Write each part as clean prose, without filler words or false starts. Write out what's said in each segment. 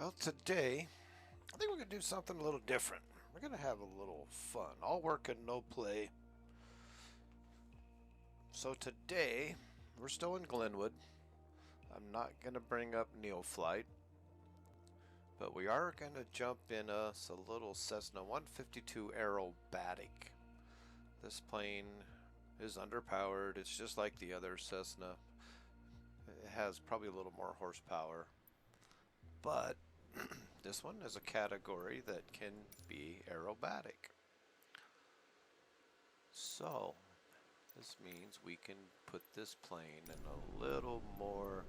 Well, today, I think we're going to do something a little different. We're going to have a little fun. All work and no play. So today, we're still in Glenwood. I'm not going to bring up Neoflight, but we are going to jump in a little Cessna 152 Aerobatic. This plane is underpowered. It's just like the other Cessna. It has probably a little more horsepower, but this one is a category that can be aerobatic. So this means we can put this plane in a little more,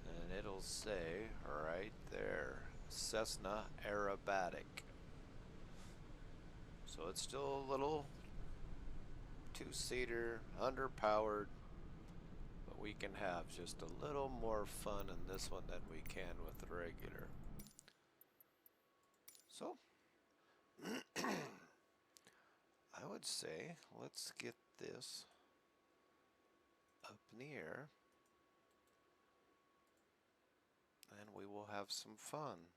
and it'll say right there, Cessna Aerobatic. So it's still a little two-seater, underpowered, but we can have just a little more fun in this one than we can with the regular. So I would say let's get this up in the air and we will have some fun.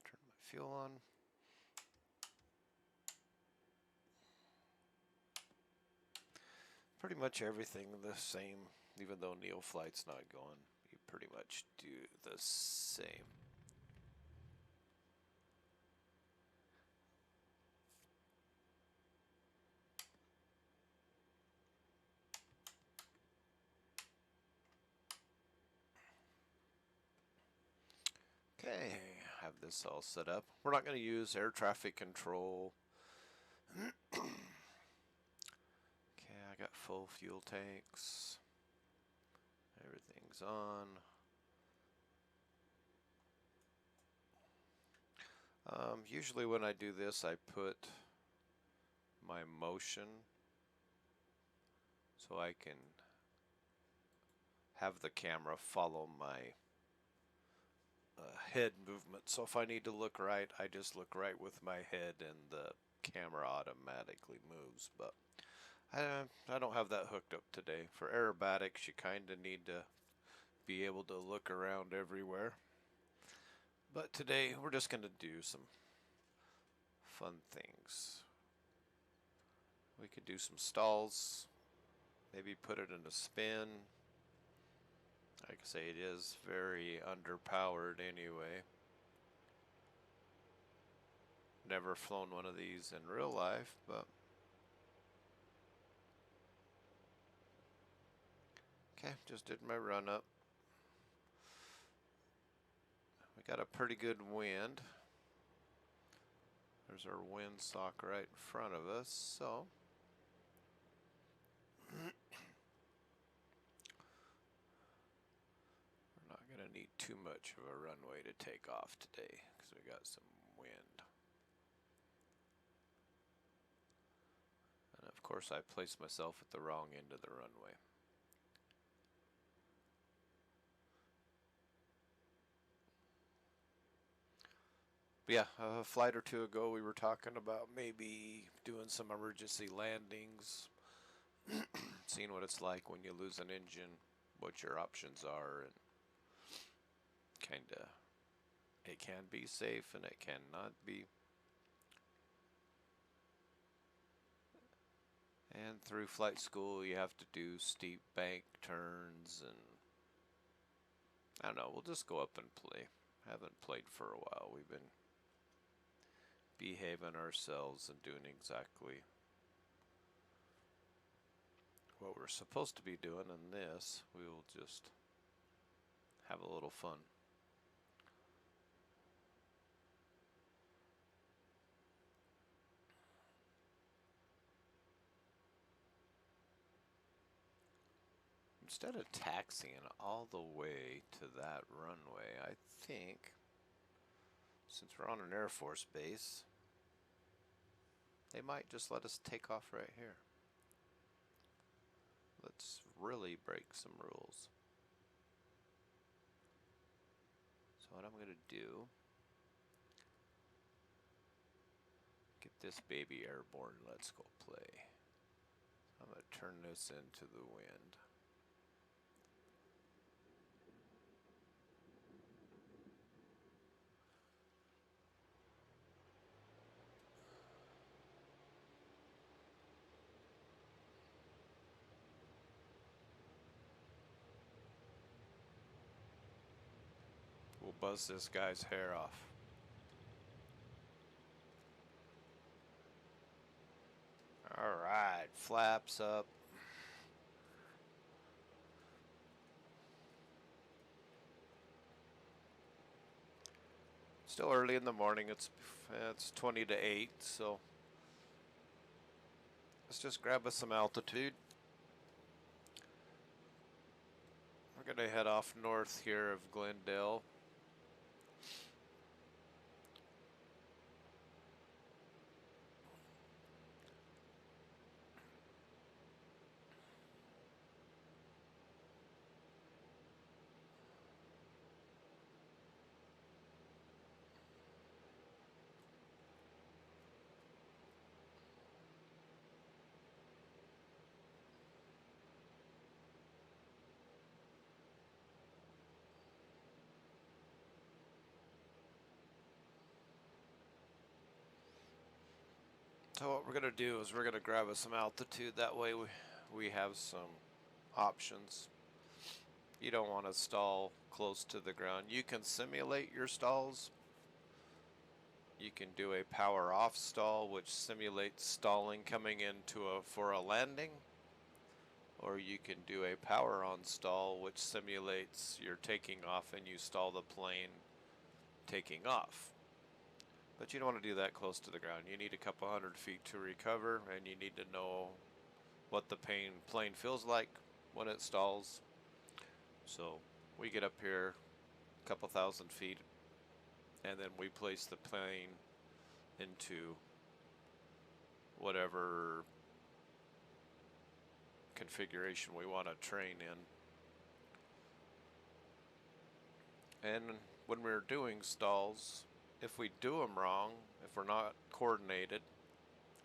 Turn my fuel on. Pretty much everything the same, even though Neoflight's not going. You pretty much do the same. Okay, have this all set up. We're not going to use air traffic control. Okay, I got full fuel tanks. Everything's on. Usually when I do this, I put my motion so I can have the camera follow my head movement. So if I need to look right, I just look right with my head and the camera automatically moves. But I don't have that hooked up today. For aerobatics, you kind of need to be able to look around everywhere. But today, we're just going to do some fun things. We could do some stalls, maybe put it in a spin. Like I say, it is very underpowered anyway. Never flown one of these in real life, but okay, just did my run up. We got a pretty good wind. There's our windsock right in front of us, so we're not going to need too much of a runway to take off today because we got some wind. And of course I placed myself at the wrong end of the runway. But yeah, a flight or two ago we were talking about maybe doing some emergency landings, seeing what it's like when you lose an engine, what your options are, and kinda, it can be safe and it cannot be. And through flight school you have to do steep bank turns, and I don't know, we'll just go up and play. Haven't played for a while. We've been behaving ourselves and doing exactly what we're supposed to be doing. In this, we will just have a little fun. Instead of taxiing all the way to that runway, I think, since we're on an Air Force base, they might just let us take off right here. Let's really break some rules. So what I'm going to do, get this baby airborne, let's go play. I'm going to turn this into the wind. buzz this guy's hair off. Alright, flaps up. Still early in the morning, it's 20 to 8, so let's just grab us some altitude. We're going to head off north here of Glendale. So what we're going to do is we're going to grab us some altitude. That way we have some options. You don't want to stall close to the ground. You can simulate your stalls. You can do a power off stall, which simulates stalling coming into for a landing. Or you can do a power on stall, which simulates you're taking off and you stall the plane taking off. But you don't want to do that close to the ground. You need a couple 100 feet to recover, and you need to know what the plane feels like when it stalls. So we get up here a couple 1,000 feet, and then we place the plane into whatever configuration we want to train in. And when we're doing stalls, if we do them wrong, if we're not coordinated,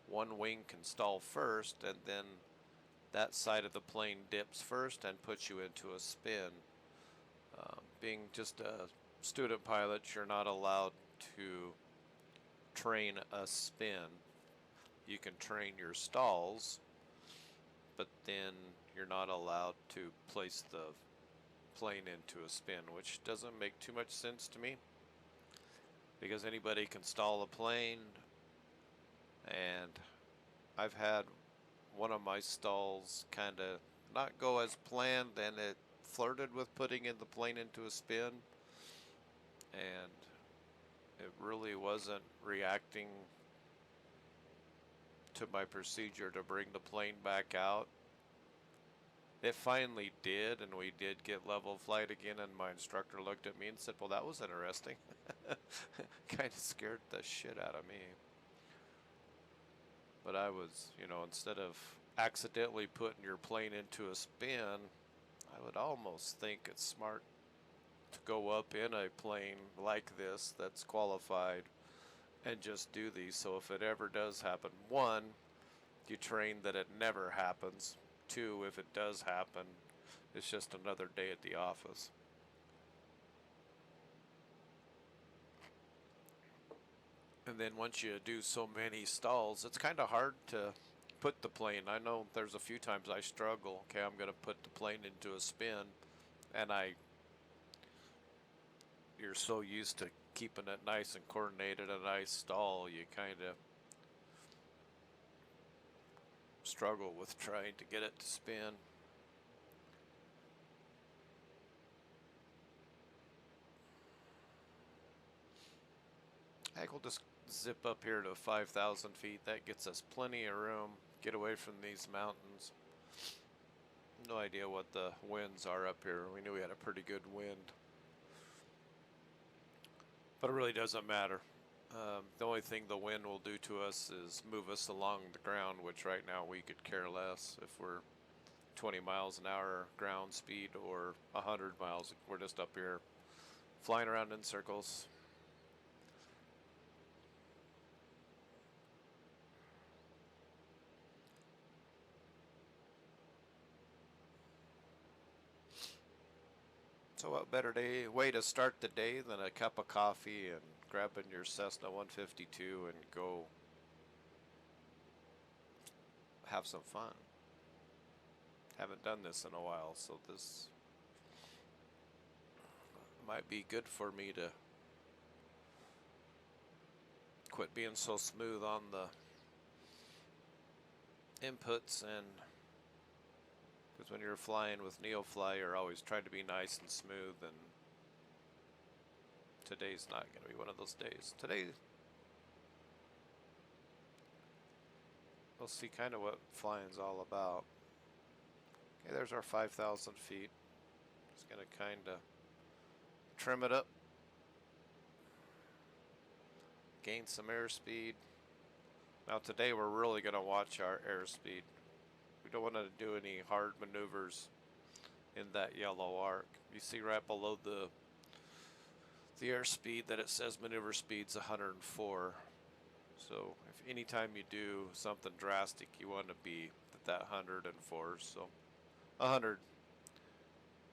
one wing can stall first, and then that side of the plane dips first and puts you into a spin. Being just a student pilot, you're not allowed to train a spin. You can train your stalls, but then you're not allowed to place the plane into a spin, which doesn't make too much sense to me, because anybody can stall a plane, and I've had one of my stalls kind of not go as planned, and it flirted with putting in the plane into a spin, and it really wasn't reacting to my procedure to bring the plane back out. It finally did, and we did get level flight again, and my instructor looked at me and said, well, that was interesting. Kind of scared the shit out of me. But I was, instead of accidentally putting your plane into a spin, I would almost think it's smart to go up in a plane like this that's qualified and just do these. So if it ever does happen, one, you train that it never happens. Two, if it does happen, it's just another day at the office. And then once you do so many stalls, it's kind of hard to put the plane. I know there's a few times I struggle. Okay, I'm going to put the plane into a spin, and you're so used to keeping it nice and coordinated, a nice stall, you kind of struggle with trying to get it to spin. Heck, we'll just zip up here to 5,000 feet. That gets us plenty of room. Get away from these mountains. No idea what the winds are up here. We knew we had a pretty good wind, but it really doesn't matter. The only thing the wind will do to us is move us along the ground, which right now we could care less if we're 20 miles an hour ground speed or 100 miles. We're just up here flying around in circles. So what better way to start the day than a cup of coffee and grabbing your Cessna 152 and go have some fun. Haven't done this in a while, so this Might be good for me to quit being so smooth on the inputs, and because when you're flying with NeoFly, you're always trying to be nice and smooth, and today's not going to be one of those days. Today, we'll see kind of what flying's all about. Okay, there's our 5,000 feet. Just going to kind of trim it up, gain some airspeed. Now today we're really going to watch our airspeed. We don't want to do any hard maneuvers in that yellow arc. You see right below the airspeed that it says maneuver speed's 104. So if anytime you do something drastic, you want to be at that 104. So 100,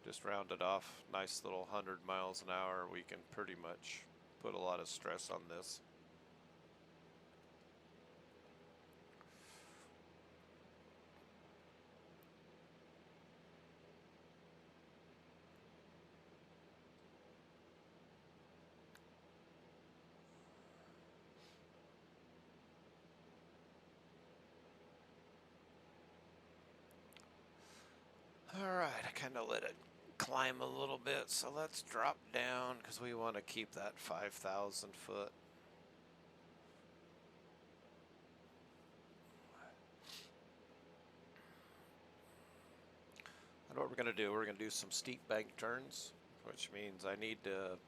just round it off. Nice little 100 miles an hour. We can pretty much put a lot of stress on this. Alright, I kind of let it climb a little bit, so let's drop down because we want to keep that 5,000 foot. And what we're going to do, we're going to do some steep bank turns, which means I need to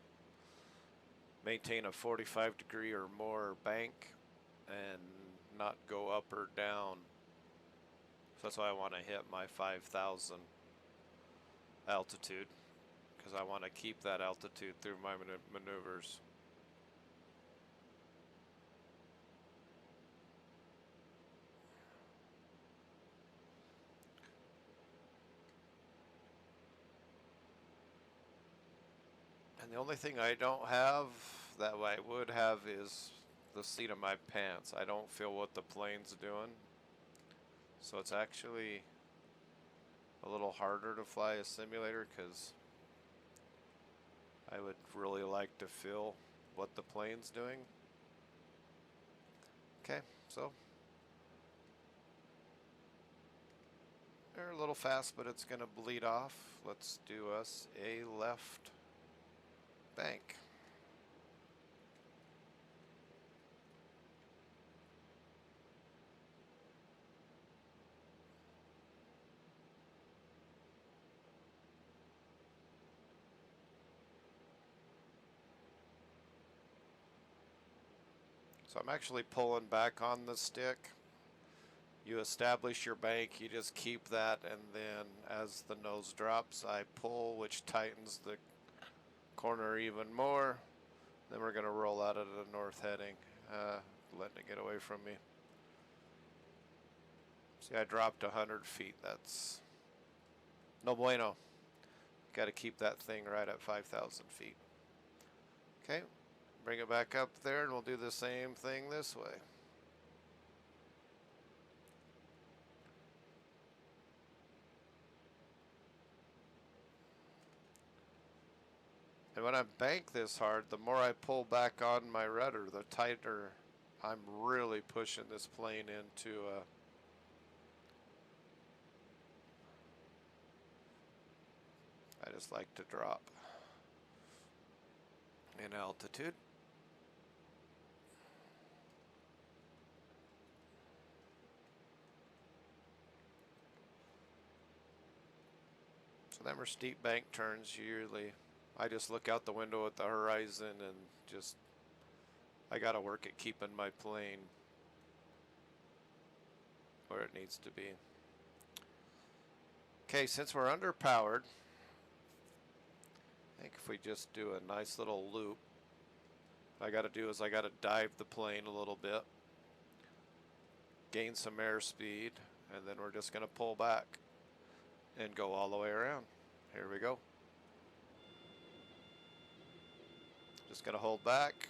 maintain a 45-degree or more bank and not go up or down. So that's why I want to hit my 5,000 altitude, because I want to keep that altitude through my maneuvers. And the only thing I don't have that I would have is the seat of my pants. I don't feel what the plane's doing. So it's actually a little harder to fly a simulator because I would really like to feel what the plane's doing. Okay, so they're a little fast, but it's going to bleed off. Let's do us a left bank. So I'm actually pulling back on the stick. You establish your bank, you just keep that, and then as the nose drops, I pull, which tightens the corner even more. Then we're going to roll out of the north heading, letting it get away from me. See, I dropped 100 feet. That's no bueno. Got to keep that thing right at 5,000 feet. Okay, bring it back up there, and we'll do the same thing this way. And when I bank this hard, the more I pull back on my rudder, the tighter I'm really pushing this plane into a I just like to drop in altitude. So them are steep bank turns usually. I just look out the window at the horizon and just, I gotta work at keeping my plane where it needs to be. Okay, since we're underpowered, I think if we just do a nice little loop, what I gotta do is I gotta dive the plane a little bit, gain some airspeed, and then we're just gonna pull back and go all the way around. Here we go. Just gonna hold back.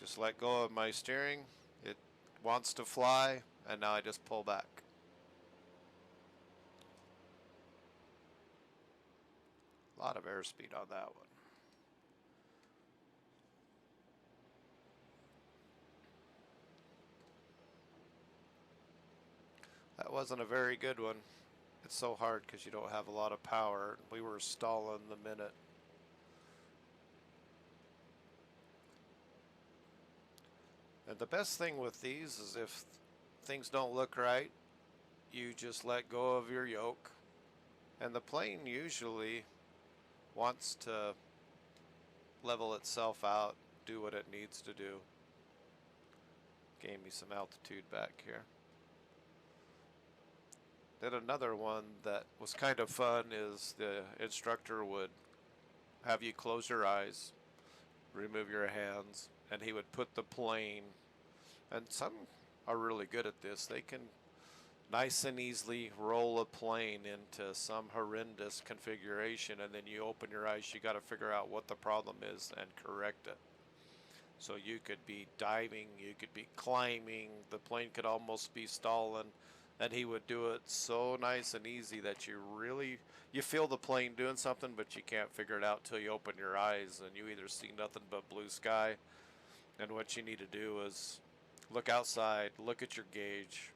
Just let go of my steering. It wants to fly, and now I just pull back. lot of airspeed on that one. That wasn't a very good one. It's so hard because you don't have a lot of power. We were stalling the minute. And the best thing with these is if things don't look right, you just let go of your yoke. And the plane usually wants to level itself out, do what it needs to do. Gave me some altitude back here. Then another one that was kind of fun is the instructor would have you close your eyes, remove your hands, and he would put the plane, and some are really good at this. They can nice and easily roll a plane into some horrendous configuration, and then you open your eyes, you got to figure out what the problem is and correct it. So you could be diving, you could be climbing, the plane could almost be stalling, and he would do it so nice and easy that you feel the plane doing something, but you can't figure it out till you open your eyes and you either see nothing but blue sky, and what you need to do is look outside, look at your gauge.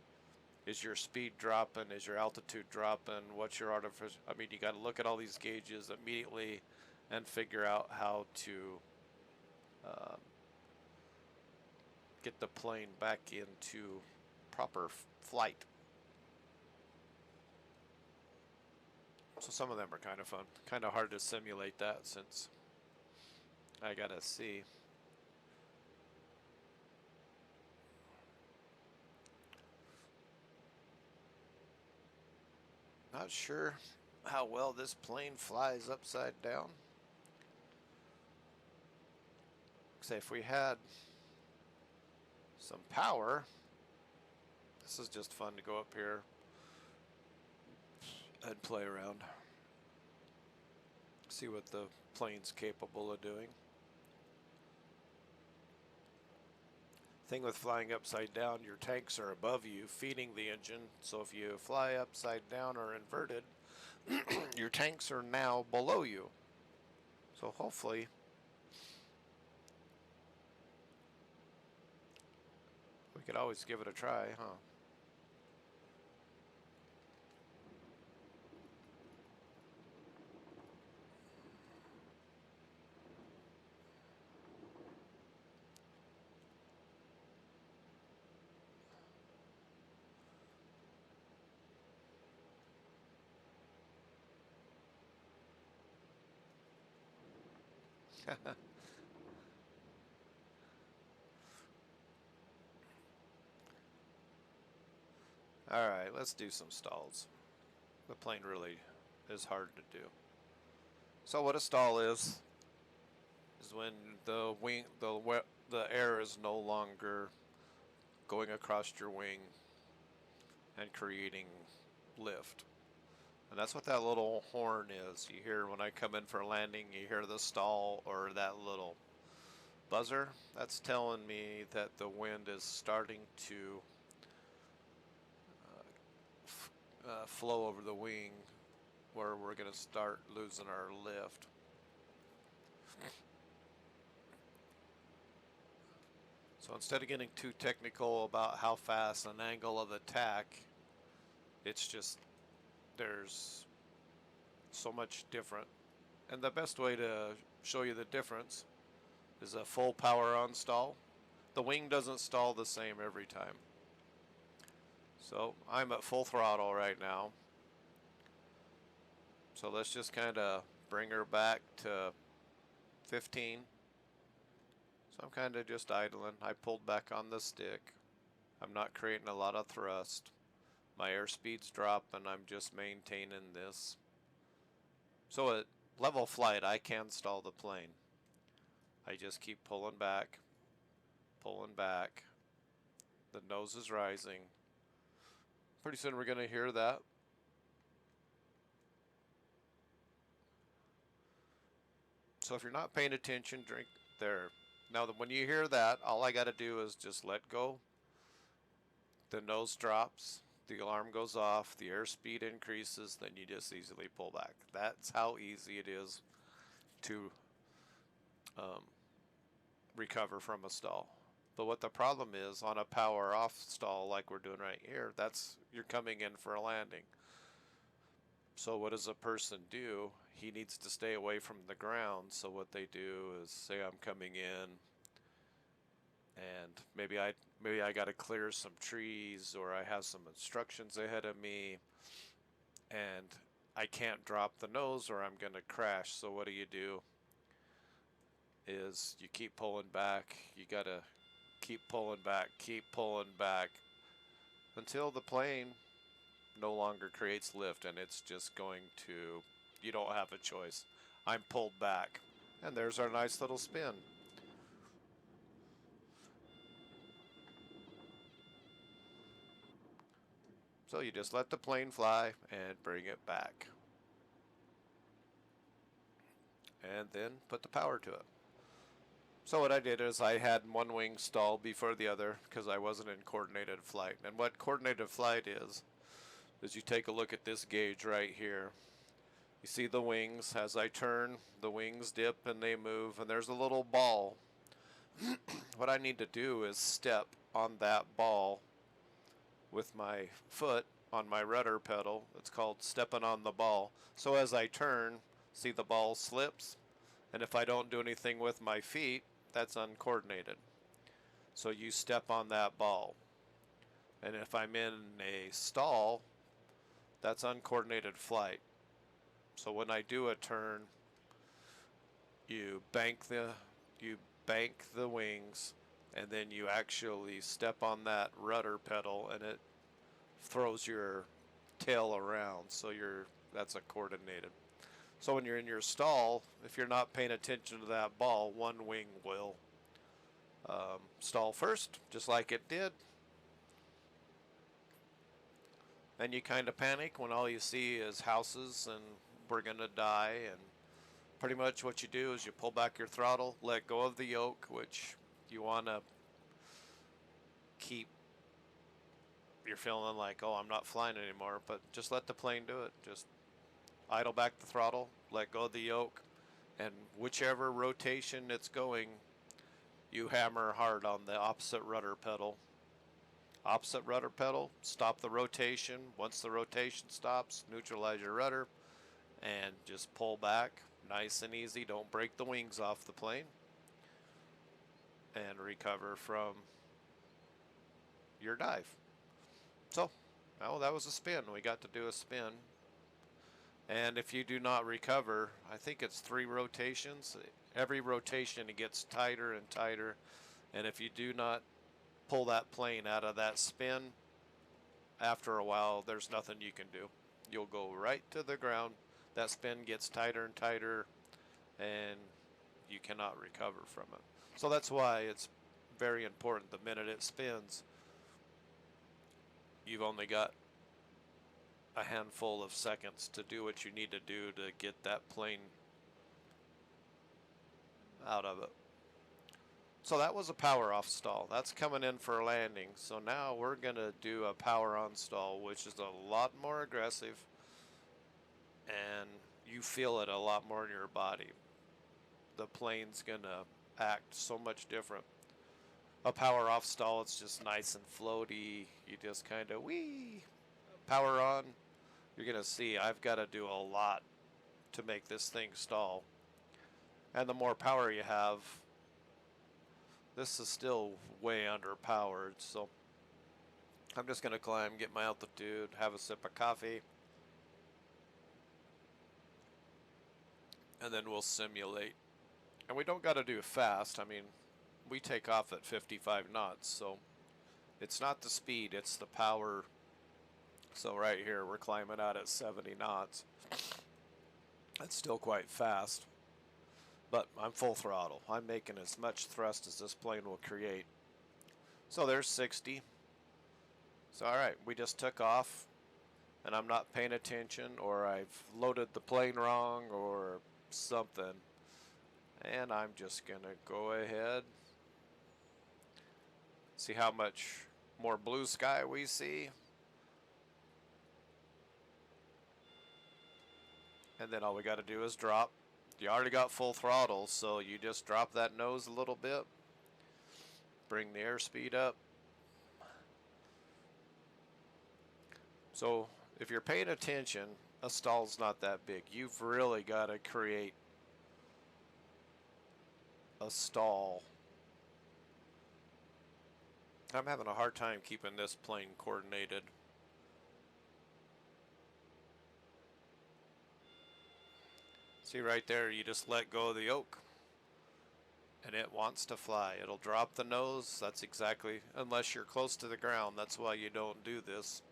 Is your speed dropping? Is your altitude dropping? What's your artificial? I mean, you got to look at all these gauges immediately and figure out how to get the plane back into proper flight. So some of them are kind of fun. Kind of hard to simulate that since I gotta see. Not sure how well this plane flies upside down. Say if we had some power, this is just fun to go up here and play around. See what the plane's capable of doing. Thing with flying upside down, your tanks are above you feeding the engine, so if you fly upside down or inverted, your tanks are now below you. So hopefully we could always give it a try, huh? Alright, let's do some stalls. The plane really is hard to do. So what a stall is when the wing, the air is no longer going across your wing and creating lift. And that's what that little horn is. You hear when I come in for landing, you hear the stall or that little buzzer. That's telling me that the wind is starting to flow over the wing, where we're going to start losing our lift. So instead of getting too technical about how fast an angle of attack, it's just there's so much different. And the best way to show you the difference is a full power on stall. The wing doesn't stall the same every time. So I'm at full throttle right now. So let's just kind of bring her back to 15. So I'm kind of just idling. I pulled back on the stick. I'm not creating a lot of thrust. My airspeed's dropping. I'm just maintaining this. So at level flight, I can stall the plane. I just keep pulling back, pulling back. The nose is rising. Pretty soon we're going to hear that. So if you're not paying attention, drink there. Now when you hear that, all I got to do is just let go. The nose drops. the alarm goes off, the airspeed increases, then you just easily pull back. That's how easy it is to um, recover from a stall. But what the problem is on a power off stall like we're doing right here, that's you're coming in for a landing. So what does a person do? He needs to stay away from the ground. So what they do is say I'm coming in and maybe I got to clear some trees or I have some instructions ahead of me and I can't drop the nose or I'm going to crash. So what do? Is you keep pulling back. You got to keep pulling back until the plane no longer creates lift and it's just going to, you don't have a choice. I'm pulled back. And there's our nice little spin. So you just let the plane fly and bring it back. And then put the power to it. So what I did is I had one wing stall before the other because I wasn't in coordinated flight. And what coordinated flight is you take a look at this gauge right here. You see the wings. As I turn, the wings dip and they move, and there's a little ball. What I need to do is step on that ball with my foot on my rudder pedal. It's called stepping on the ball. So as I turn, see the ball slips, and if I don't do anything with my feet, that's uncoordinated. So you step on that ball. And if I'm in a stall, that's uncoordinated flight. So when I do a turn, you bank the wings, and then you actually step on that rudder pedal, and it throws your tail around. So that's a coordinated. So when you're in your stall, if you're not paying attention to that ball, one wing will stall first, just like it did. And you kind of panic when all you see is houses and we're going to die. And pretty much what you do is you pull back your throttle, let go of the yoke, which you want to keep. You're feeling like, oh, I'm not flying anymore, but just let the plane do it. Just idle back the throttle, let go of the yoke, and whichever rotation it's going, you hammer hard on the opposite rudder pedal. Opposite rudder pedal, stop the rotation. Once the rotation stops, neutralize your rudder and just pull back. Nice and easy. Don't break the wings off the plane. And recover from your dive. So, well, that was a spin. We got to do a spin. And if you do not recover, I think it's 3 rotations. Every rotation it gets tighter and tighter. And if you do not pull that plane out of that spin, after a while, there's nothing you can do. You'll go right to the ground. That spin gets tighter and tighter, and you cannot recover from it. So that's why it's very important. The minute it spins, you've only got a handful of seconds to do what you need to do to get that plane out of it. So that was a power off stall. That's coming in for a landing. So now we're going to do a power on stall, which is a lot more aggressive, and you feel it a lot more in your body. The plane's going to act so much different. A power off stall, it's just nice and floaty. You just kind of whee. Power on, you're going to see I've got to do a lot to make this thing stall. And the more power you have, this is still way underpowered, so I'm just going to climb, get my altitude, have a sip of coffee, and then we'll simulate. And we don't got to do fast. I mean, we take off at 55 knots, so it's not the speed, it's the power. So right here, we're climbing out at 70 knots. That's still quite fast. But I'm full throttle. I'm making as much thrust as this plane will create. So there's 60. So alright, we just took off and I'm not paying attention, or I've loaded the plane wrong or something. And I'm just going to go ahead. See how much more blue sky we see? And then all we got to do is drop. You already got full throttle, so you just drop that nose a little bit, bring the airspeed up. So if you're paying attention, a stall's not that big. You've really got to create a stall. I'm having a hard time keeping this plane coordinated. See right there, you just let go of the yoke and it wants to fly. It'll drop the nose. That's exactly, unless you're close to the ground. That's why you don't do this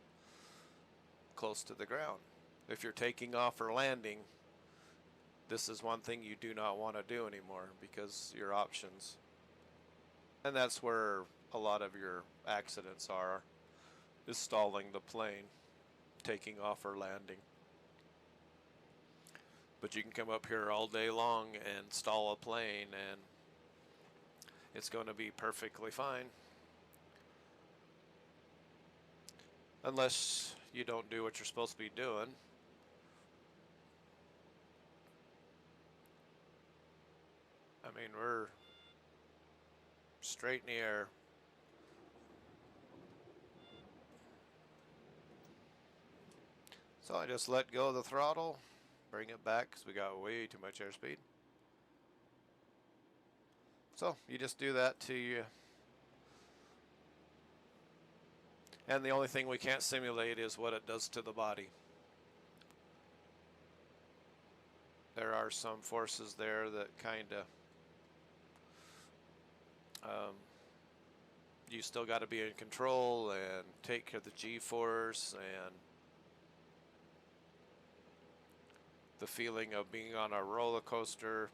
close to the ground. If you're taking off or landing, this is one thing you do not want to do anymore because your options. And that's where a lot of your accidents are, is stalling the plane, taking off or landing. But you can come up here all day long and stall a plane and it's going to be perfectly fine. Unless you don't do what you're supposed to be doing. I mean, we're straight in the air. So I just let go of the throttle, bring it back because we got way too much airspeed. So you just do that to you. And the only thing we can't simulate is what it does to the body. There are some forces there that kind of, you still got to be in control and take care of the G-force and the feeling of being on a roller coaster.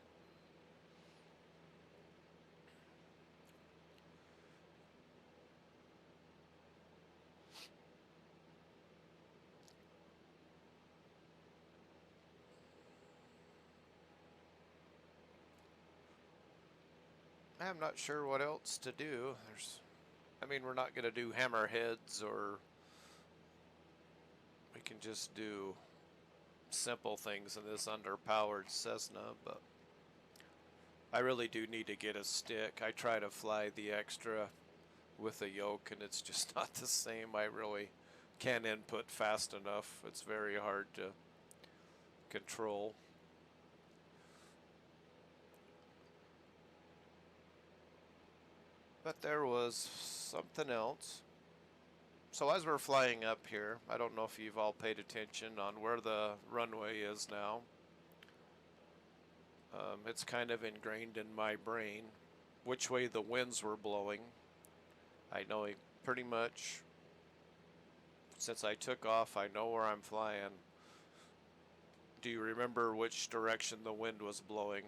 I'm not sure what else to do. I mean, we're not going to do hammerheads, or we can just do simple things in this underpowered Cessna, but I really do need to get a stick. I try to fly the extra with a yoke and it's just not the same. I really can't input fast enough. It's very hard to control. But there was something else. So as we're flying up here, I don't know if you've all paid attention on where the runway is now. It's kind of ingrained in my brain which way the winds were blowing. I know pretty much, since I took off, I know where I'm flying. Do you remember which direction the wind was blowing?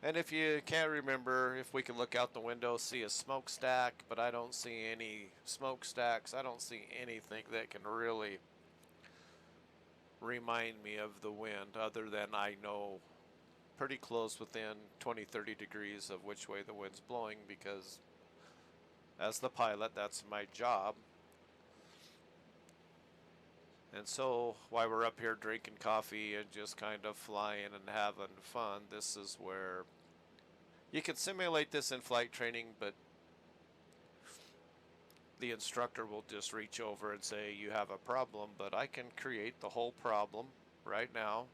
And if you can't remember, if we can look out the window, see a smokestack, but I don't see any smokestacks. I don't see anything that can really remind me of the wind, other than I know pretty close within 20-30 degrees of which way the wind's blowing, because as the pilot, that's my job. And so while we're up here drinking coffee and just kind of flying and having fun, this is where you can simulate this in flight training, but the instructor will just reach over and say, you have a problem, but I can create the whole problem right now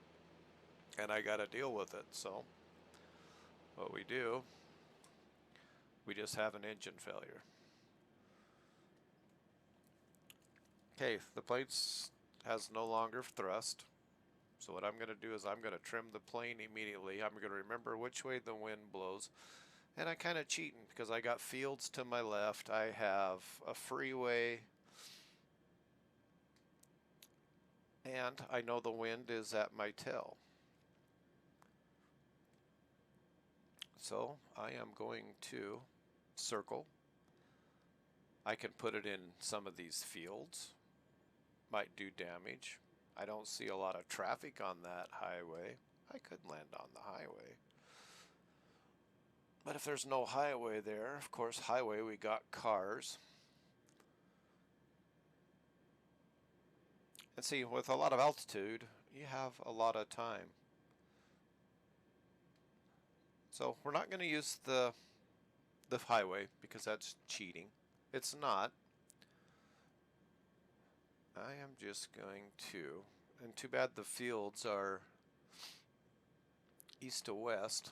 and I got to deal with it. So what we do, we just have an engine failure. Okay, the plane has no longer thrust. So what I'm going to do is I'm going to trim the plane immediately. I'm going to remember which way the wind blows. And I'm kind of cheating because I got fields to my left. I have a freeway. And I know the wind is at my tail. So I am going to circle. I can put it in some of these fields. Might do damage. I don't see a lot of traffic on that highway. I could land on the highway. But if there's no highway there, of course, highway, we got cars. And see, with a lot of altitude, you have a lot of time. So we're not going to use the highway because that's cheating. It's not. I am just going to, and too bad the fields are east to west.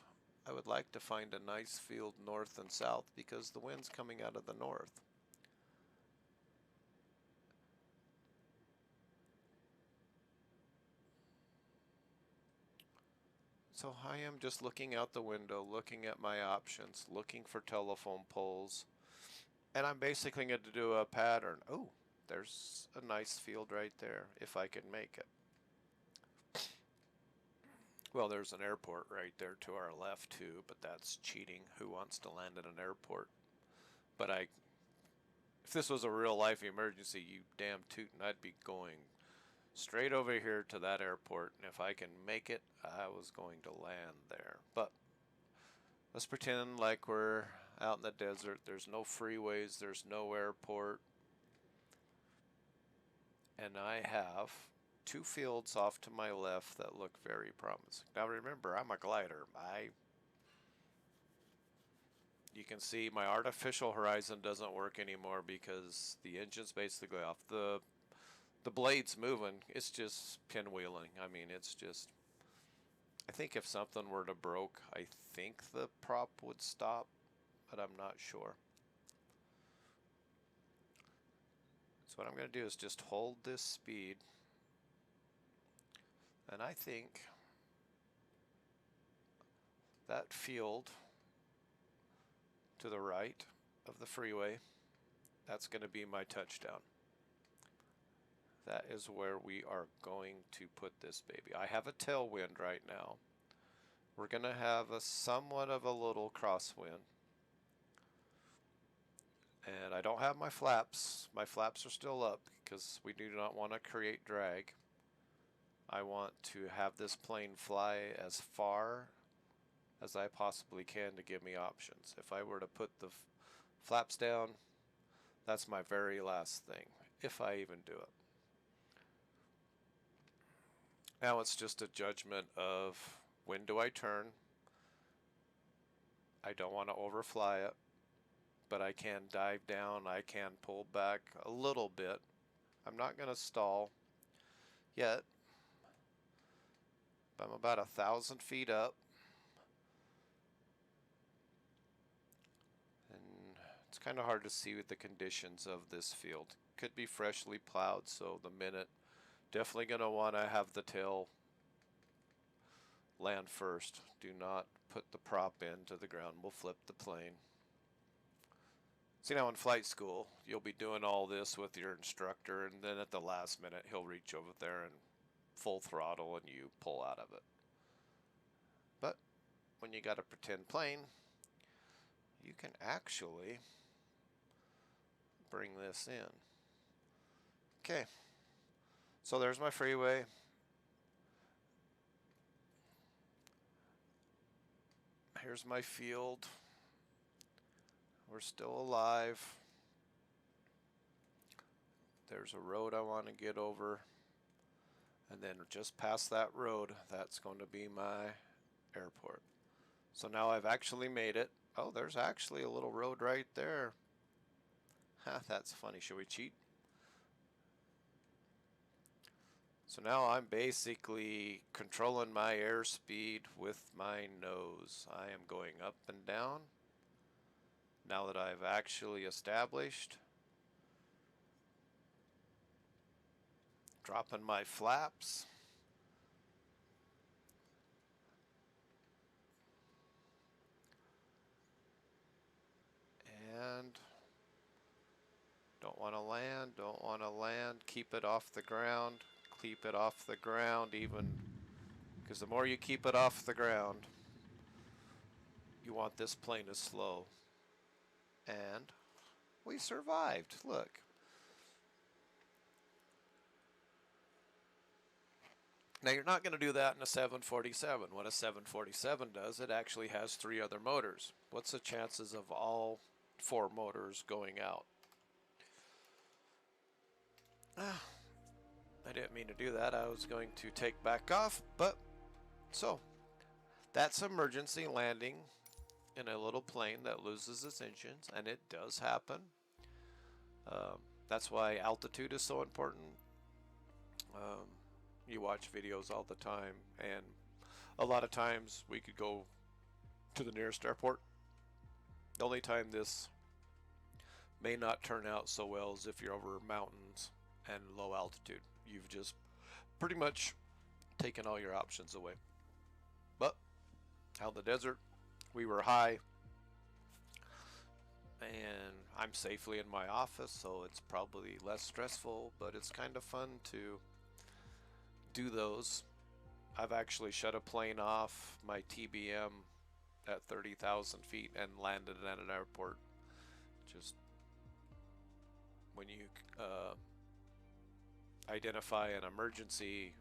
I would like to find a nice field north and south because the wind's coming out of the north. So I am just looking out the window, looking at my options, looking for telephone poles, and I'm basically going to do a pattern. Oh, there's a nice field right there, if I can make it. Well, there's an airport right there to our left too, but that's cheating. Who wants to land at an airport? But if this was a real life emergency, you damn tootin', I'd be going straight over here to that airport, and if I can make it, I was going to land there. But let's pretend like we're out in the desert. There's no freeways, there's no airport, and I have two fields off to my left that look very promising. Now remember, I'm a glider. You can see my artificial horizon doesn't work anymore because the engine's basically off. The blade's moving. It's just pinwheeling. I mean, it's just. I think if something were to broke, I think the prop would stop, but I'm not sure. So what I'm going to do is just hold this speed, and I think that field to the right of the freeway, that's going to be my touchdown. That is where we are going to put this baby. I have a tailwind right now. We're going to have a somewhat of a little crosswind. And I don't have my flaps. My flaps are still up because we do not want to create drag. I want to have this plane fly as far as I possibly can to give me options. If I were to put the flaps down, that's my very last thing, if I even do it. Now it's just a judgment of when do I turn. I don't want to overfly it, but I can dive down, I can pull back a little bit. I'm not going to stall yet. I'm about 1,000 feet up. And it's kind of hard to see with the conditions of this field. Could be freshly plowed, so the minute, definitely going to want to have the tail land first. Do not put the prop into the ground. We'll flip the plane. See, now in flight school, you'll be doing all this with your instructor, and then at the last minute, he'll reach over there and full throttle, and you pull out of it. But when you got a pretend plane, you can actually bring this in. Okay, so there's my freeway. Here's my field. We're still alive. There's a road I want to get over. And then just past that road, that's going to be my airport. So now I've actually made it. Oh, there's actually a little road right there. Ha, that's funny. Should we cheat? So now I'm basically controlling my airspeed with my nose. I am going up and down. Now that I've actually established, dropping my flaps. And don't want to land, don't want to land. Keep it off the ground. Keep it off the ground even, because the more you keep it off the ground, you want this plane to slow. And we survived. Look. Now you're not going to do that in a 747. What a 747 does, it actually has 3 other motors. What's the chances of all 4 motors going out? I didn't mean to do that. I was going to take back off, but so that's emergency landing in a little plane that loses its engines, and it does happen. That's why altitude is so important. You watch videos all the time, and a lot of times we could go to the nearest airport. The only time this may not turn out so well is if you're over mountains and low altitude. You've just pretty much taken all your options away. But out in the desert, we were high, and I'm safely in my office, so it's probably less stressful, but it's kind of fun to do those. I've actually shut a plane off my TBM at 30,000 feet and landed at an airport. Just when you identify an emergency,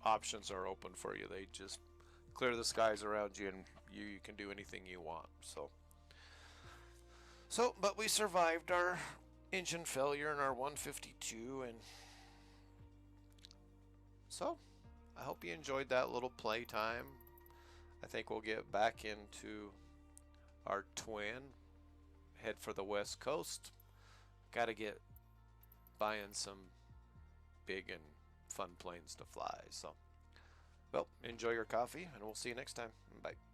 options are open for you. They just clear the skies around you, and you can do anything you want. But we survived our engine failure in our 152, and so I hope you enjoyed that little playtime. I think we'll get back into our twin, head for the West Coast. Got to get buying some big and fun planes to fly. So, well, enjoy your coffee, and we'll see you next time. Bye.